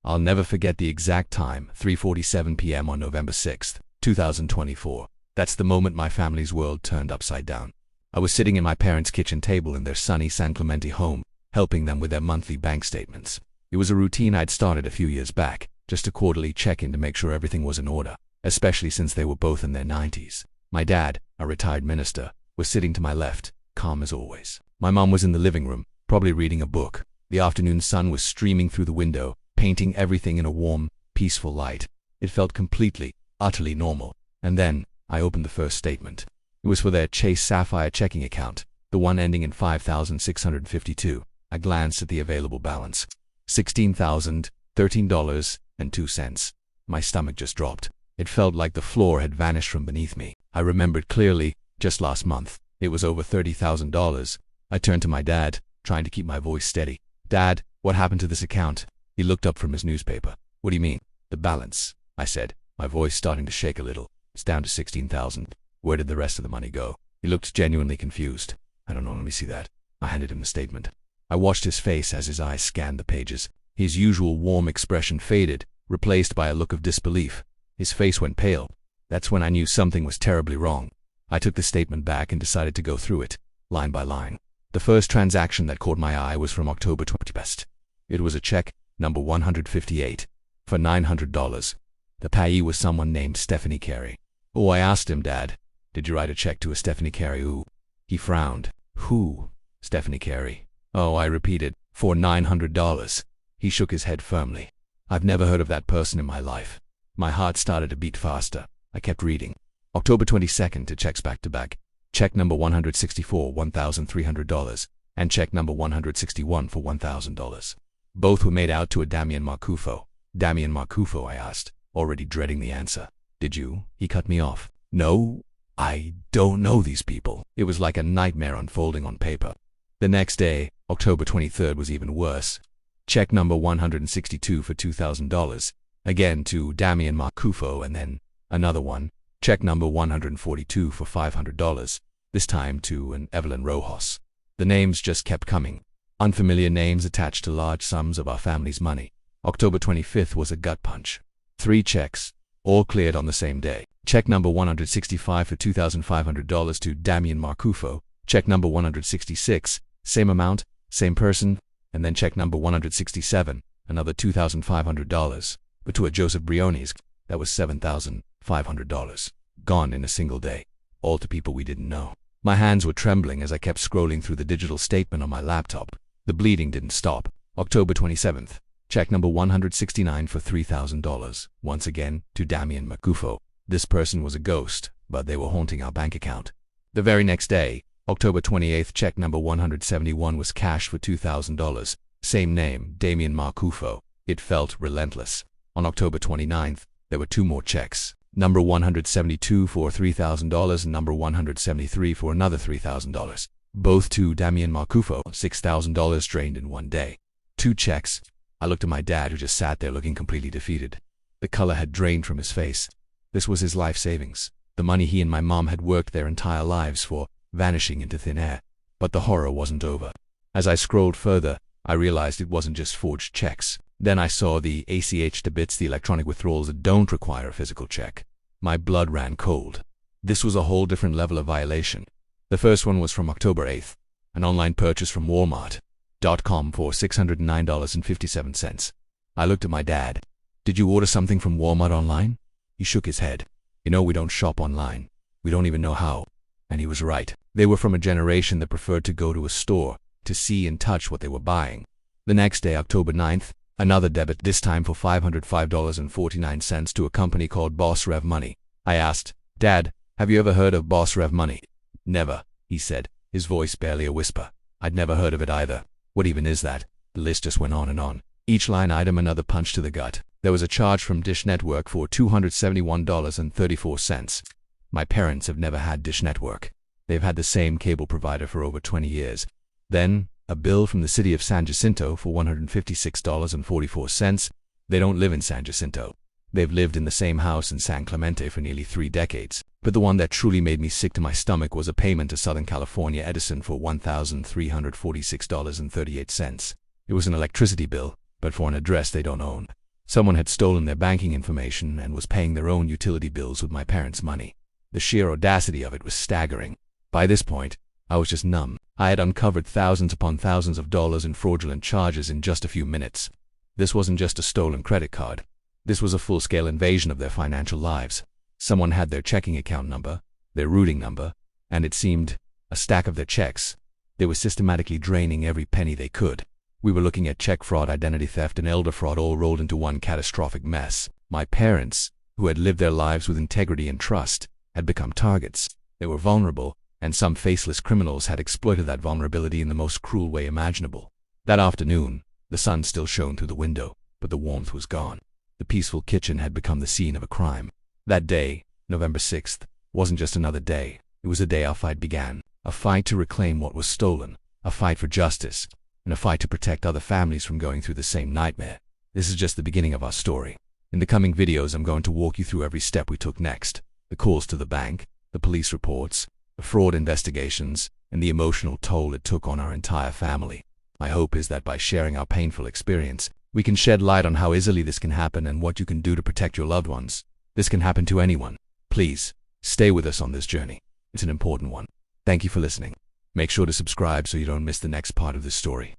I'll never forget the exact time, 3:47 p.m. on November 6th, 2024. That's the moment my family's world turned upside down. I was sitting in my parents' kitchen table in their sunny San Clemente home, helping them with their monthly bank statements. It was a routine I'd started a few years back, just to quarterly check in to make sure everything was in order, especially since they were both in their 90s. My dad, a retired minister, was sitting to my left, calm as always. My mom was in the living room, probably reading a book. The afternoon sun was streaming through the window, painting everything in a warm, peaceful light. It felt completely, utterly normal. And then, I opened the first statement. It was for their Chase Sapphire checking account, the one ending in 5,652. I glanced at the available balance. $16,013.02. My stomach just dropped. It felt like the floor had vanished from beneath me. I remembered clearly, just last month, it was over $30,000. I turned to my dad, trying to keep my voice steady. "Dad, what happened to this account?" He looked up from his newspaper. "What do you mean?" "The balance," I said, my voice starting to shake a little. "It's down to 16,000. Where did the rest of the money go?" He looked genuinely confused. "I don't know, let me see that." I handed him the statement. I watched his face as his eyes scanned the pages. His usual warm expression faded, replaced by a look of disbelief. His face went pale. That's when I knew something was terribly wrong. I took the statement back and decided to go through it, line by line. The first transaction that caught my eye was from October 21st. It was a check, number 158, for $900. The payee was someone named Stephanie Carey. "Oh," I asked him, "Dad, did you write a check to a Stephanie Carey who?" He frowned. "Who?" "Stephanie Carey." "Oh," I repeated, "for $900. He shook his head firmly. "I've never heard of that person in my life." My heart started to beat faster. I kept reading. October 22nd, 2 checks back to back. Check number 164, $1,300, and check number 161 for $1,000. Both were made out to a Damian Marcufo. "Damian Marcufo?" I asked, already dreading the answer. "Did you?" He cut me off. "No, I don't know these people." It was like a nightmare unfolding on paper. The next day, October 23rd, was even worse. Check number 162 for $2,000, again to Damian Marcufo, and then another one. Check number 142 for $500, this time to an Evelyn Rojas. The names just kept coming. Unfamiliar names attached to large sums of our family's money. October 25th was a gut punch. 3 checks, all cleared on the same day. Check number 165 for $2,500 to Damian Marcufo. Check number 166, same amount, same person, and then check number 167, another $2,500, but to a Joseph Briones. That was $7,500. Gone in a single day, all to people we didn't know. My hands were trembling as I kept scrolling through the digital statement on my laptop. The bleeding didn't stop. October 27th, check number 169 for $3,000, once again to Damian Marcufo. This person was a ghost, but they were haunting our bank account. The very next day, October 28th, check number 171 was cashed for $2,000. Same name, Damian Marcufo. It felt relentless. On October 29th, there were 2 more checks. Number 172 for $3,000 and number 173 for another $3,000. Both to Damian Marcufo, $6,000 drained in one day. 2 checks. I looked at my dad, who just sat there looking completely defeated. The color had drained from his face. This was his life savings. The money he and my mom had worked their entire lives for, vanishing into thin air. But the horror wasn't over. As I scrolled further, I realized it wasn't just forged checks. Then I saw the ACH debits, the electronic withdrawals that don't require a physical check. My blood ran cold. This was a whole different level of violation. The first one was from October 8th, an online purchase from Walmart.com for $609.57. I looked at my dad. "Did you order something from Walmart online?" He shook his head. "You know, we don't shop online. We don't even know how." And he was right. They were from a generation that preferred to go to a store to see and touch what they were buying. The next day, October 9th, another debit, this time for $505.49 to a company called Boss Rev Money. I asked, "Dad, have you ever heard of Boss Rev Money?" "Never," he said, his voice barely a whisper. I'd never heard of it either. What even is that? The list just went on and on. Each line item another punch to the gut. There was a charge from Dish Network for $271.34. My parents have never had Dish Network. They've had the same cable provider for over 20 years. Then, a bill from the city of San Jacinto for $156.44. They don't live in San Jacinto. They've lived in the same house in San Clemente for nearly 3 decades. But the one that truly made me sick to my stomach was a payment to Southern California Edison for $1,346.38. It was an electricity bill, but for an address they don't own. Someone had stolen their banking information and was paying their own utility bills with my parents' money. The sheer audacity of it was staggering. By this point, I was just numb. I had uncovered thousands upon thousands of dollars in fraudulent charges in just a few minutes. This wasn't just a stolen credit card. This was a full-scale invasion of their financial lives. Someone had their checking account number, their routing number, and it seemed a stack of their checks. They were systematically draining every penny they could. We were looking at check fraud, identity theft, and elder fraud all rolled into one catastrophic mess. My parents, who had lived their lives with integrity and trust, had become targets. They were vulnerable, and some faceless criminals had exploited that vulnerability in the most cruel way imaginable. That afternoon, the sun still shone through the window, but the warmth was gone. The peaceful kitchen had become the scene of a crime. That day, November 6th, wasn't just another day. It was the day our fight began. A fight to reclaim what was stolen. A fight for justice. And a fight to protect other families from going through the same nightmare. This is just the beginning of our story. In the coming videos, I'm going to walk you through every step we took next. The calls to the bank, the police reports, the fraud investigations, and the emotional toll it took on our entire family. My hope is that by sharing our painful experience, we can shed light on how easily this can happen and what you can do to protect your loved ones. This can happen to anyone. Please, stay with us on this journey. It's an important one. Thank you for listening. Make sure to subscribe so you don't miss the next part of this story.